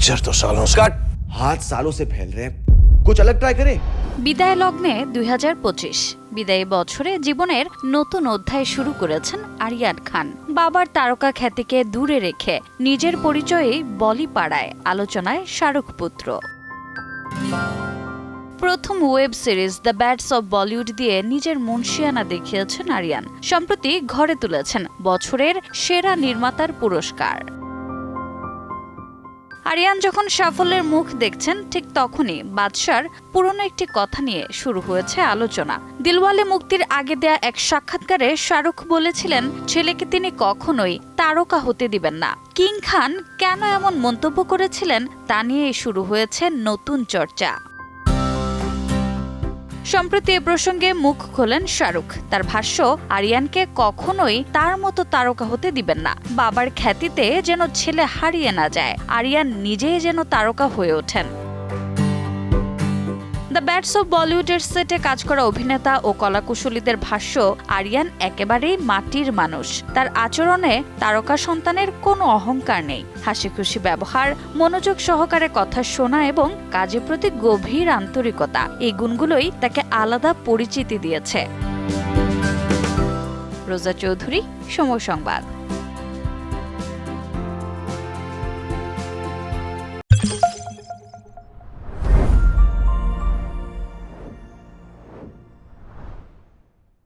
Picture तो सालों से कट। हाथ सालों से फैल रहे हैं, कुछ अलग ट्राई करें। বিদায় লগ্নে 2025 বিদায়ী বছরে জীবনের নতুন অধ্যায় শুরু করেছেন আরিয়ান খান। বাবার তারকা খ্যাতিকে দূরে রেখে নিজের পরিচয়ে বলি পাড়ায় আলোচনায় শাহরুখ পুত্র। প্রথম web series the bats of Bollywood দিয়ে নিজের মুনশিয়ানা দেখিয়েছেন আরিয়ান। সম্প্রতি ঘরে তুলেছেন বছরের সেরা নির্মাতার পুরস্কার। আরিয়ান যখন সাফল্যের মুখ দেখছেন ঠিক তখনই বাদশার পুরনো একটি কথা নিয়ে শুরু হয়েছে আলোচনা। দিলওয়ালে মুক্তির আগে দেয়া এক সাক্ষাৎকারে শাহরুখ বলেছিলেন ছেলেকে তিনি কখনোই তারকা হতে দিবেন না। কিং খান কেন এমন মন্তব্য করেছিলেন তা নিয়েই শুরু হয়েছে নতুন চর্চা। সম্প্রতি এ প্রসঙ্গে মুখ খোলেন শাহরুখ। তার ভাষ্য, আরিয়ানকে কখনোই তার মতো তারকা হতে দিবেন না। বাবার খ্যাতিতে যেন ছেলে হারিয়ে না যায়, আরিয়ান নিজেই যেন তারকা হয়ে ওঠেন। দ্য ব্যাটস অব বলিউডের সেটে কাজ করা অভিনেতা ও কলাকুশলীদের ভাষ্য, আরিয়ান একেবারেই মাটির মানুষ। তার আচরণে তারকা সন্তানের কোনো অহংকার নেই। হাসি খুশি ব্যবহার, মনোযোগ সহকারে কথা শোনা এবং কাজের প্রতি গভীর আন্তরিকতা, এই গুণগুলোই তাকে আলাদা পরিচিতি দিয়েছে। রোজা চৌধুরী, সময় সংবাদ।